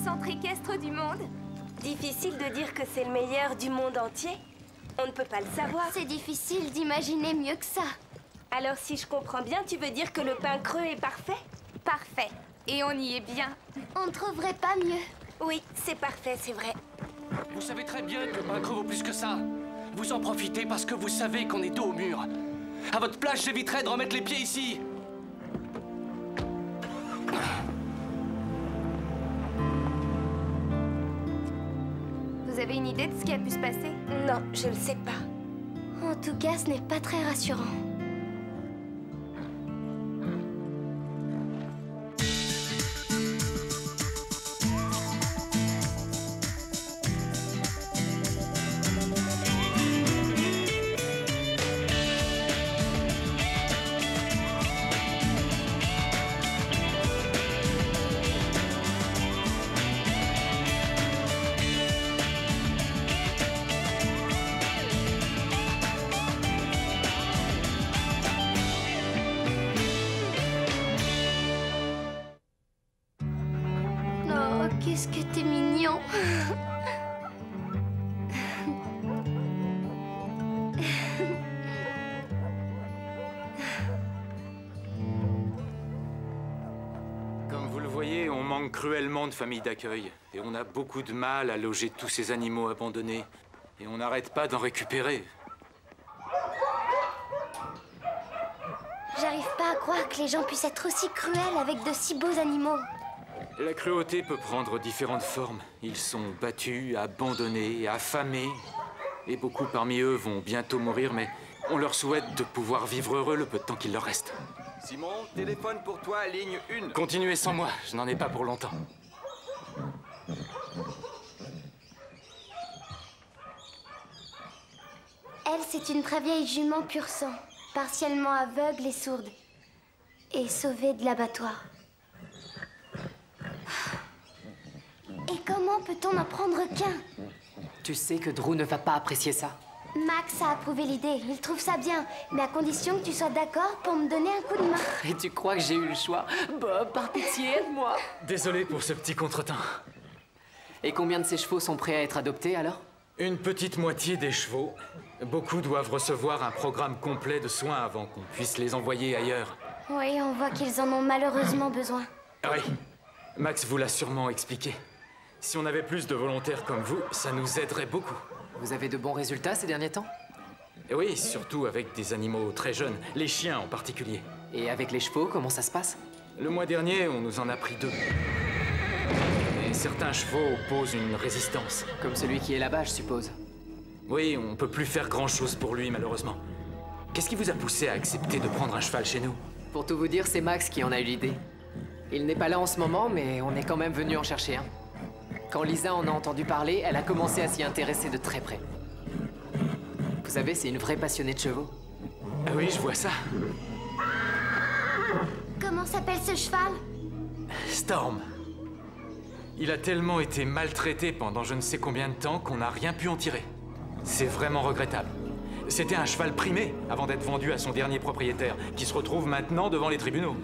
centre équestre du monde. Difficile de dire que c'est le meilleur du monde entier. On ne peut pas le savoir. C'est difficile d'imaginer mieux que ça. Alors si je comprends bien, tu veux dire que le pain creux est parfait? Parfait. Et on y est bien. On ne trouverait pas mieux. Oui, c'est parfait, c'est vrai. Vous savez très bien que le pain creux vaut plus que ça. Vous en profitez parce que vous savez qu'on est dos au mur. À votre place, j'éviterais de remettre les pieds ici. Vous avez une idée de ce qui a pu se passer? Non, je le sais pas. En tout cas, ce n'est pas très rassurant. Oh, qu'est-ce que t'es mignon. Comme vous le voyez, on manque cruellement de familles d'accueil. Et on a beaucoup de mal à loger tous ces animaux abandonnés. Et on n'arrête pas d'en récupérer. J'arrive pas à croire que les gens puissent être aussi cruels avec de si beaux animaux. La cruauté peut prendre différentes formes. Ils sont battus, abandonnés, affamés. Et beaucoup parmi eux vont bientôt mourir, mais on leur souhaite de pouvoir vivre heureux le peu de temps qu'il leur reste. Simon, téléphone pour toi, ligne 1. Continuez sans moi, je n'en ai pas pour longtemps. Elle, c'est une très vieille jument pur sang, partiellement aveugle et sourde, et sauvée de l'abattoir. Et comment peut-on n'en prendre qu'un? Tu sais que Drew ne va pas apprécier ça. Max a approuvé l'idée, il trouve ça bien, mais à condition que tu sois d'accord pour me donner un coup de main. Et tu crois que j'ai eu le choix? Bob, par pitié, aide-moi. Désolé pour ce petit contretemps. Et combien de ces chevaux sont prêts à être adoptés alors? Une petite moitié des chevaux. Beaucoup doivent recevoir un programme complet de soins avant qu'on puisse les envoyer ailleurs. Oui, on voit qu'ils en ont malheureusement besoin. Oui, Max vous l'a sûrement expliqué. Si on avait plus de volontaires comme vous, ça nous aiderait beaucoup. Vous avez de bons résultats ces derniers temps? Et oui, surtout avec des animaux très jeunes, les chiens en particulier. Et avec les chevaux, comment ça se passe? Le mois dernier, on nous en a pris 2. Et certains chevaux opposent une résistance. Comme celui qui est là-bas, je suppose. Oui, on peut plus faire grand-chose pour lui, malheureusement. Qu'est-ce qui vous a poussé à accepter de prendre un cheval chez nous? Pour tout vous dire, c'est Max qui en a eu l'idée. Il n'est pas là en ce moment, mais on est quand même venu en chercher un. Quand Lisa en a entendu parler, elle a commencé à s'y intéresser de très près. Vous savez, c'est une vraie passionnée de chevaux. Ah oui, je vois ça. Comment s'appelle ce cheval? Storm. Il a tellement été maltraité pendant je ne sais combien de temps qu'on n'a rien pu en tirer. C'est vraiment regrettable. C'était un cheval primé avant d'être vendu à son dernier propriétaire, qui se retrouve maintenant devant les tribunaux.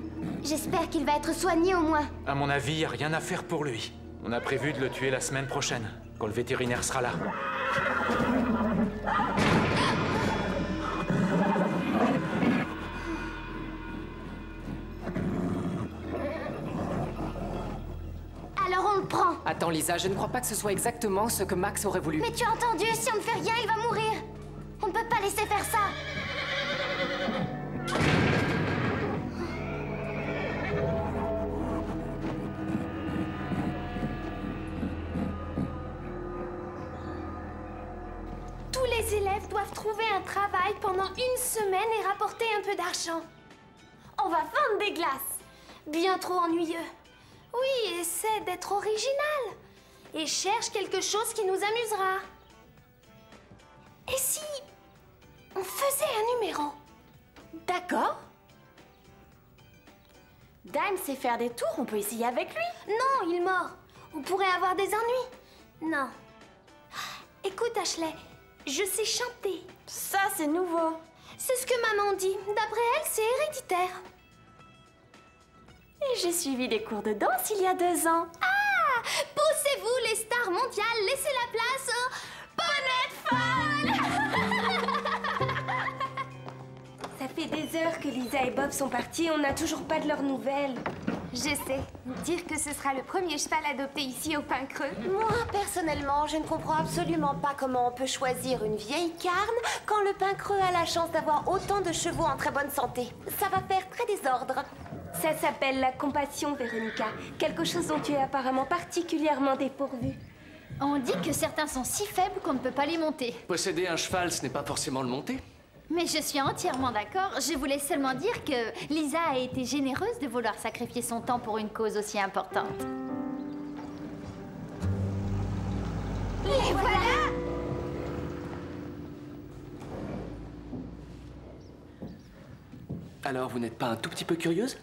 J'espère qu'il va être soigné au moins. À mon avis, il n'y a rien à faire pour lui. On a prévu de le tuer la semaine prochaine, quand le vétérinaire sera là. Alors on le prend. Attends, Lisa, je ne crois pas que ce soit exactement ce que Max aurait voulu. Mais tu as entendu, si on ne fait rien, il va mourir. On ne peut pas laisser faire ça. Tous les élèves doivent trouver un travail pendant 1 semaine et rapporter un peu d'argent. On va vendre des glaces. Bien trop ennuyeux. Oui, essaie d'être original. Et cherche quelque chose qui nous amusera. Et si on faisait un numéro? D'accord. Dime sait faire des tours, on peut essayer avec lui. Non, il est mort. On pourrait avoir des ennuis. Non. Écoute, Ashley, je sais chanter. Ça, c'est nouveau. C'est ce que maman dit. D'après elle, c'est héréditaire. Et j'ai suivi des cours de danse il y a 2 ans. Ah! Pousse Levez-vous, les stars mondiales, laissez la place aux bonnettes folles. Ça fait des heures que Lisa et Bob sont partis et on n'a toujours pas de leurs nouvelles. Je sais, dire que ce sera le premier cheval adopté ici au Pin Creux. Moi, personnellement, je ne comprends absolument pas comment on peut choisir une vieille carne quand le Pin Creux a la chance d'avoir autant de chevaux en très bonne santé. Ça va faire très désordre. Ça s'appelle la compassion, Véronica. Quelque chose dont tu es apparemment particulièrement dépourvue. On dit que certains sont si faibles qu'on ne peut pas les monter. Posséder un cheval, ce n'est pas forcément le monter. Mais je suis entièrement d'accord. Je voulais seulement dire que Lisa a été généreuse de vouloir sacrifier son temps pour une cause aussi importante. Et voilà! Alors, vous n'êtes pas un tout petit peu curieuse?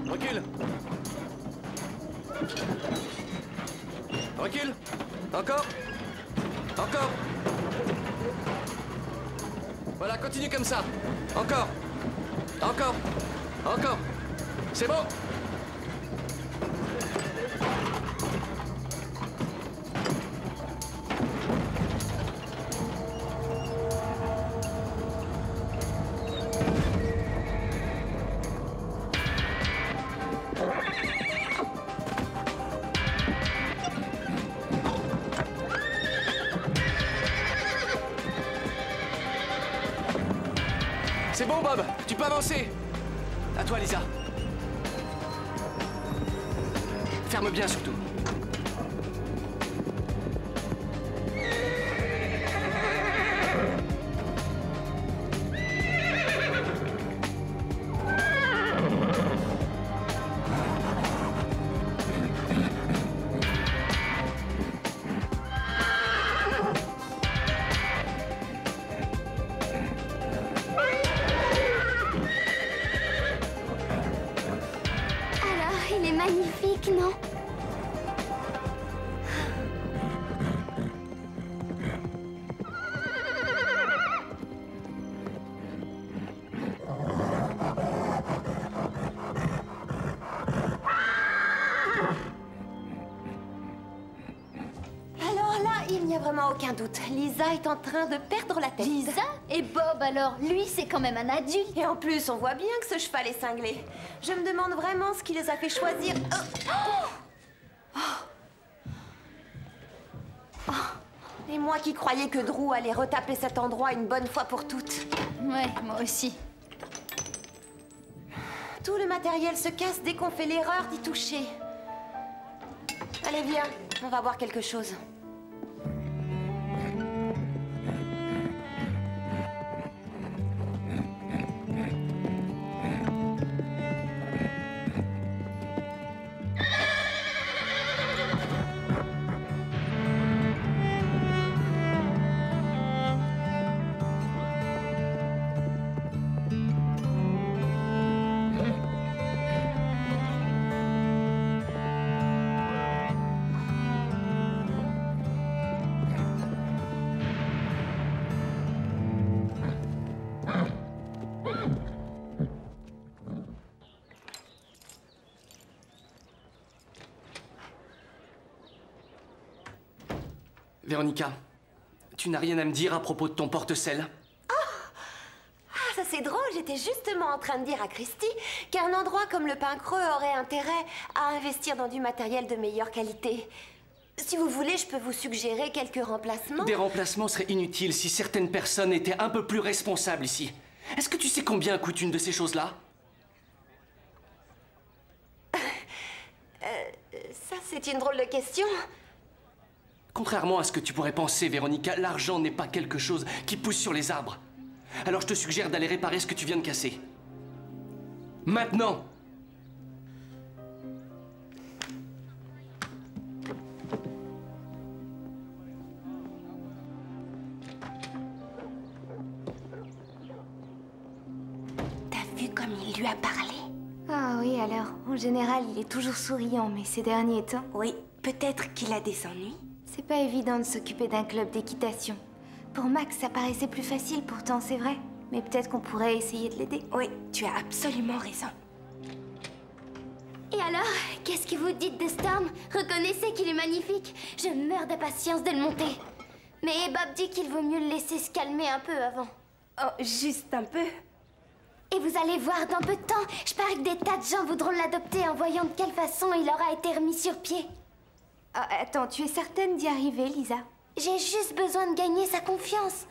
Recule! Recule! Encore! Encore! Voilà, continue comme ça! Encore! Encore! Encore! C'est bon! C'est bon, Bob, tu peux avancer. À toi, Lisa. Ferme bien, surtout. Il est magnifique, non? Alors là, il n'y a vraiment aucun doute. Lisa est en train de perdre la tête. Lisa? Et Bob alors? Lui, c'est quand même un adulte. Et en plus, on voit bien que ce cheval est cinglé. Je me demande vraiment ce qui les a fait choisir. Et moi qui croyais que Drew allait retaper cet endroit une bonne fois pour toutes. Ouais, moi aussi. Tout le matériel se casse dès qu'on fait l'erreur d'y toucher. Allez, viens, on va voir quelque chose. Véronica, tu n'as rien à me dire à propos de ton porte-sel? Ah, ça c'est drôle, j'étais justement en train de dire à Christy qu'un endroit comme le Pin Creux aurait intérêt à investir dans du matériel de meilleure qualité. Si vous voulez, je peux vous suggérer quelques remplacements. Des remplacements seraient inutiles si certaines personnes étaient un peu plus responsables ici. Est-ce que tu sais combien coûte une de ces choses-là? Ça, c'est une drôle de question. Contrairement à ce que tu pourrais penser, Véronica, l'argent n'est pas quelque chose qui pousse sur les arbres. Alors je te suggère d'aller réparer ce que tu viens de casser. Maintenant! T'as vu comme il lui a parlé? Ah oui, alors, en général, il est toujours souriant, mais ces derniers temps... Oui, peut-être qu'il a des ennuis. C'est pas évident de s'occuper d'un club d'équitation. Pour Max, ça paraissait plus facile, pourtant, c'est vrai. Mais peut-être qu'on pourrait essayer de l'aider. Oui, tu as absolument raison. Et alors, qu'est-ce que vous dites de Storm? Reconnaissez qu'il est magnifique. Je meurs d'impatience de le monter. Mais Bob dit qu'il vaut mieux le laisser se calmer un peu avant. Oh, juste un peu. Et vous allez voir, dans peu de temps, je parie que des tas de gens voudront l'adopter en voyant de quelle façon il aura été remis sur pied. Ah, attends, tu es certaine d'y arriver, Lisa? J'ai juste besoin de gagner sa confiance.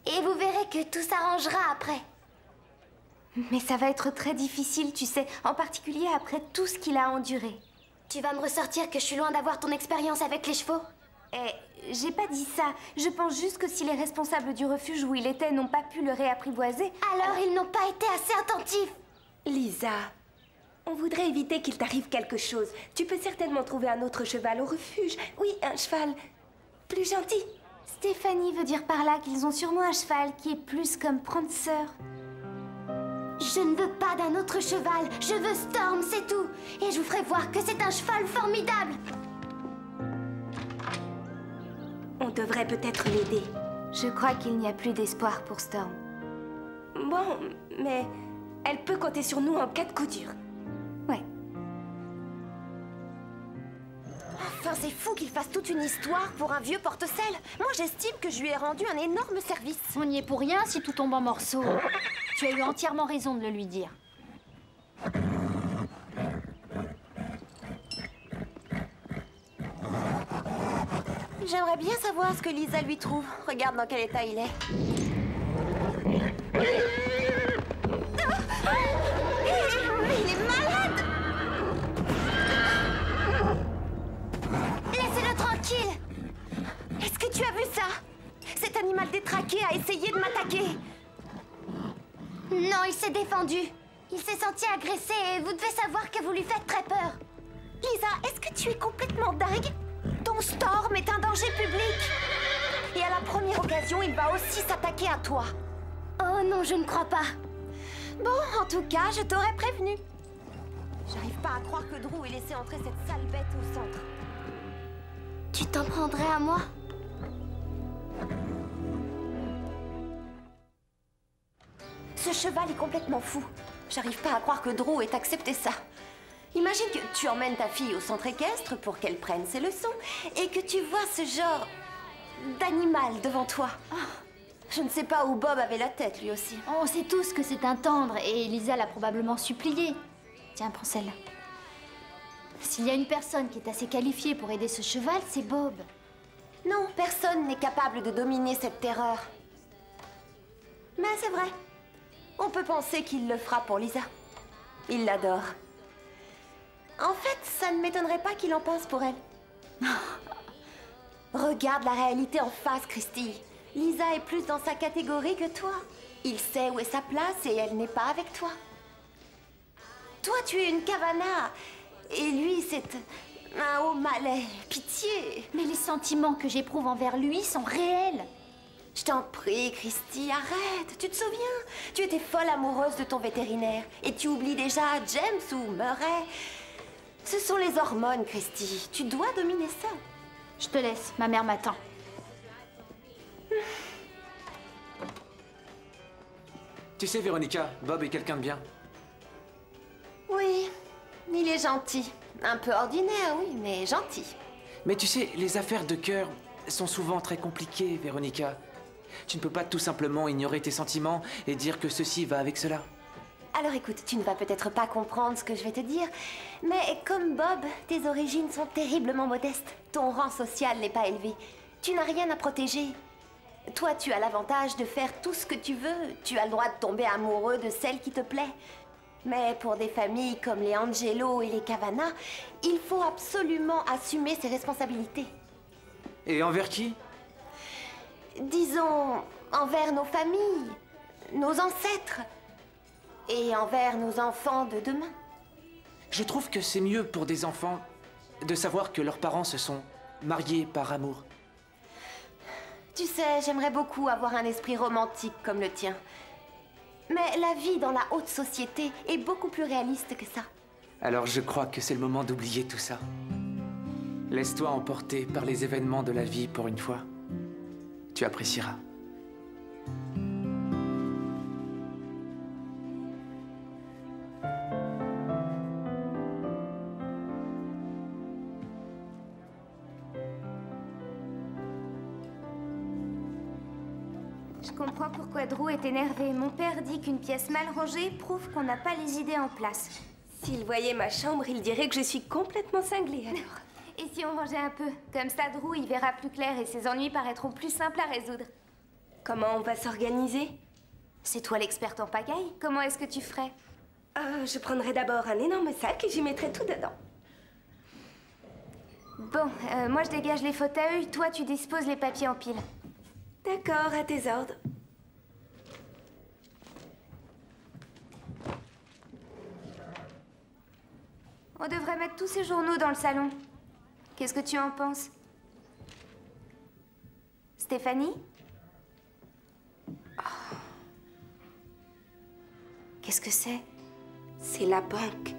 Et vous verrez que tout s'arrangera après. Mais ça va être très difficile, tu sais, en particulier après tout ce qu'il a enduré. Tu vas me ressortir que je suis loin d'avoir ton expérience avec les chevaux? J'ai pas dit ça. Je pense juste que si les responsables du refuge où il était n'ont pas pu le réapprivoiser... Alors ils n'ont pas été assez attentifs. Lisa, on voudrait éviter qu'il t'arrive quelque chose. Tu peux certainement trouver un autre cheval au refuge. Oui, un cheval plus gentil. Stéphanie veut dire par là qu'ils ont sûrement un cheval qui est plus comme Prancer. Je ne veux pas d'un autre cheval. Je veux Storm, c'est tout. Et je vous ferai voir que c'est un cheval formidable. On devrait peut-être l'aider. Je crois qu'il n'y a plus d'espoir pour Storm. Bon, mais elle peut compter sur nous en cas de coup dur. Ouais. Enfin, c'est fou qu'il fasse toute une histoire pour un vieux porte-sel. Moi, j'estime que je lui ai rendu un énorme service. On n'y est pour rien si tout tombe en morceaux. Tu as eu entièrement raison de le lui dire. J'aimerais bien savoir ce que Lisa lui trouve. Regarde dans quel état il est. Il est malade! Laissez-le tranquille. Est-ce que tu as vu ça? Cet animal détraqué a essayé de m'attaquer. Non, il s'est défendu. Il s'est senti agressé et vous devez savoir que vous lui faites très peur. Lisa, est-ce que tu es complètement dingue? Ton Storm est un danger public. Et à la première occasion, il va aussi s'attaquer à toi. Oh non, je ne crois pas. Bon, en tout cas, je t'aurais prévenu. J'arrive pas à croire que Drew ait laissé entrer cette sale bête au centre. Tu t'en prendrais à moi? Ce cheval est complètement fou. J'arrive pas à croire que Drew ait accepté ça. Imagine que tu emmènes ta fille au centre équestre pour qu'elle prenne ses leçons et que tu vois ce genre d'animal devant toi. Je ne sais pas où Bob avait la tête, lui aussi. On sait tous que c'est un tendre et Lisa l'a probablement supplié. Tiens, prends celle-là. S'il y a une personne qui est assez qualifiée pour aider ce cheval, c'est Bob. Non, personne n'est capable de dominer cette terreur. Mais c'est vrai. On peut penser qu'il le fera pour Lisa. Il l'adore. En fait, ça ne m'étonnerait pas qu'il en pense pour elle. Regarde la réalité en face, Christy. Lisa est plus dans sa catégorie que toi. Il sait où est sa place et elle n'est pas avec toi. Toi, tu es une Cavana. Et lui, c'est un haut malais. Pitié. Mais les sentiments que j'éprouve envers lui sont réels. Je t'en prie, Christy, arrête. Tu te souviens? Tu étais folle amoureuse de ton vétérinaire. Et tu oublies déjà James ou Murray. Ce sont les hormones, Christy. Tu dois dominer ça. Je te laisse, ma mère m'attend. Tu sais, Véronica, Bob est quelqu'un de bien. Oui, il est gentil. Un peu ordinaire, oui, mais gentil. Mais tu sais, les affaires de cœur sont souvent très compliquées, Véronica. Tu ne peux pas tout simplement ignorer tes sentiments et dire que ceci va avec cela. Alors écoute, tu ne vas peut-être pas comprendre ce que je vais te dire, mais comme Bob, tes origines sont terriblement modestes. Ton rang social n'est pas élevé. Tu n'as rien à protéger. Toi, tu as l'avantage de faire tout ce que tu veux. Tu as le droit de tomber amoureux de celle qui te plaît. Mais pour des familles comme les Angelo et les Cavana, il faut absolument assumer ses responsabilités. Et envers qui? Disons, envers nos familles, nos ancêtres, et envers nos enfants de demain. Je trouve que c'est mieux pour des enfants de savoir que leurs parents se sont mariés par amour. Tu sais, j'aimerais beaucoup avoir un esprit romantique comme le tien. Mais la vie dans la haute société est beaucoup plus réaliste que ça. Alors je crois que c'est le moment d'oublier tout ça. Laisse-toi emporter par les événements de la vie pour une fois. Tu apprécieras. Je comprends pourquoi Drew est énervé. Mon père dit qu'une pièce mal rangée prouve qu'on n'a pas les idées en place. S'il voyait ma chambre, il dirait que je suis complètement cinglée alors. Et si on rangeait un peu? Comme ça, Drew, il verra plus clair et ses ennuis paraîtront plus simples à résoudre. Comment on va s'organiser? C'est toi l'experte en pagaille. Comment est-ce que tu ferais? Je prendrais d'abord un énorme sac et j'y mettrais tout dedans. Bon, moi je dégage les fauteuils, toi tu disposes les papiers en pile. D'accord, à tes ordres. On devrait mettre tous ces journaux dans le salon. Qu'est-ce que tu en penses? Stéphanie? Oh. Qu'est-ce que c'est? C'est la banque.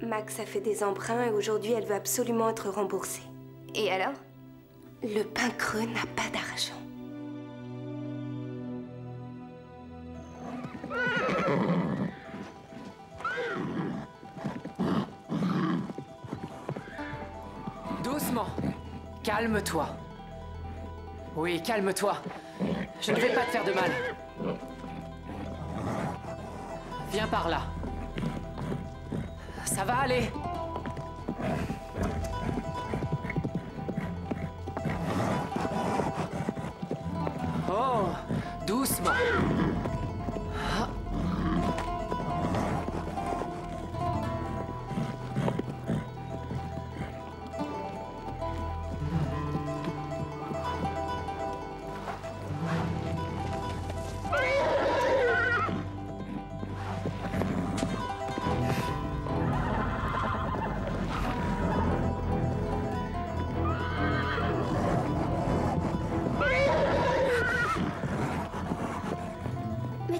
Max a fait des emprunts et aujourd'hui elle veut absolument être remboursée. Et alors? Le pain creux n'a pas d'argent. Doucement. Calme-toi. Oui, calme-toi. Je ne vais pas te faire de mal. Viens par là. Ça va aller. Oh, doucement.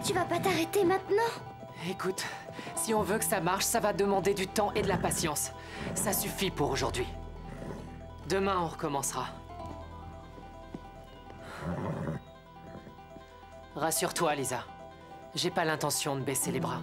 Tu vas pas t'arrêter maintenant? Écoute, si on veut que ça marche, ça va demander du temps et de la patience. Ça suffit pour aujourd'hui. Demain, on recommencera. Rassure-toi, Lisa. J'ai pas l'intention de baisser les bras.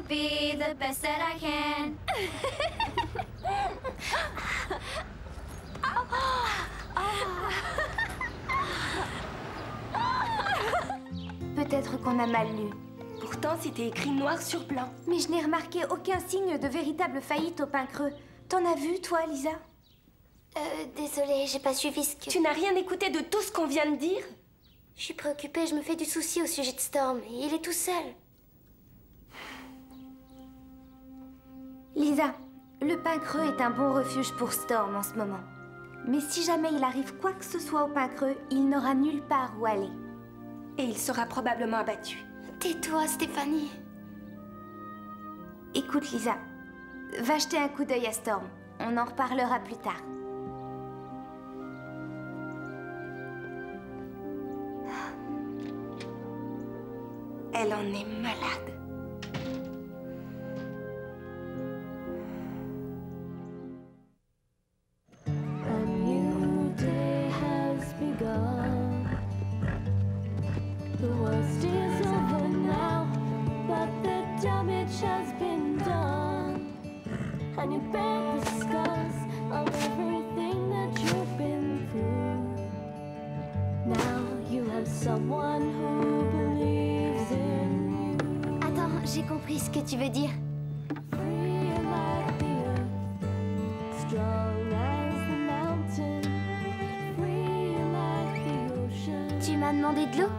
Be the best that I can. Peut-être qu'on a mal lu. Pourtant, c'était écrit noir sur blanc. Mais je n'ai remarqué aucun signe de véritable faillite au pain creux. T'en as vu, toi, Lisa? Désolée, j'ai pas suivi ce que... Tu n'as rien écouté de tout ce qu'on vient de dire? Je suis préoccupée, je me fais du souci au sujet de Storm. Il est tout seul. Lisa, le pain creux est un bon refuge pour Storm en ce moment. Mais si jamais il arrive quoi que ce soit au pain creux, il n'aura nulle part où aller. Et il sera probablement abattu. Tais-toi, Stéphanie. Écoute, Lisa, va jeter un coup d'œil à Storm. On en reparlera plus tard. Elle en est malade. And you bear the scars of everything that you've been through. Now you have someone who believes in you. Attends, j'ai compris ce que tu veux dire. Free like the demander de l'eau?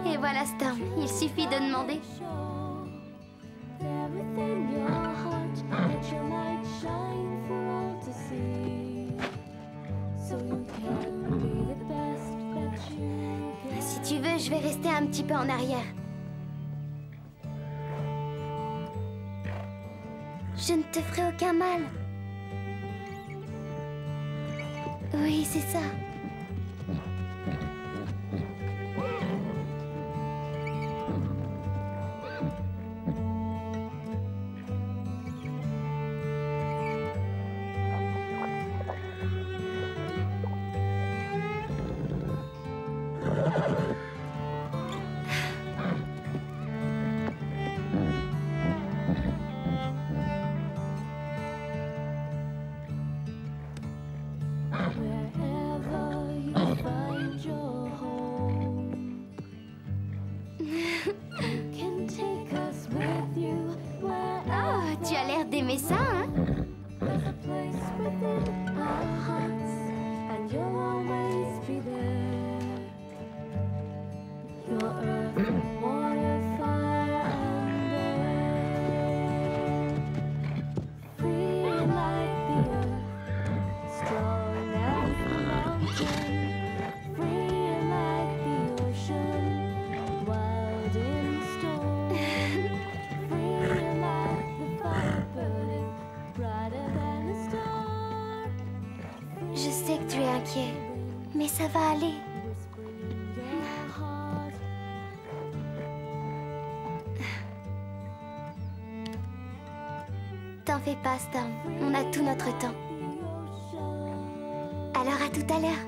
Et voilà Storm, il suffit de demander. Si tu veux, je vais rester un petit peu en arrière. Je ne te ferai aucun mal. Oui, c'est ça. Oh, tu as l'air d'aimer ça, hein? Je sais que tu es inquiet, mais ça va aller. T'en fais pas, Storm. On a tout notre temps. Alors à tout à l'heure.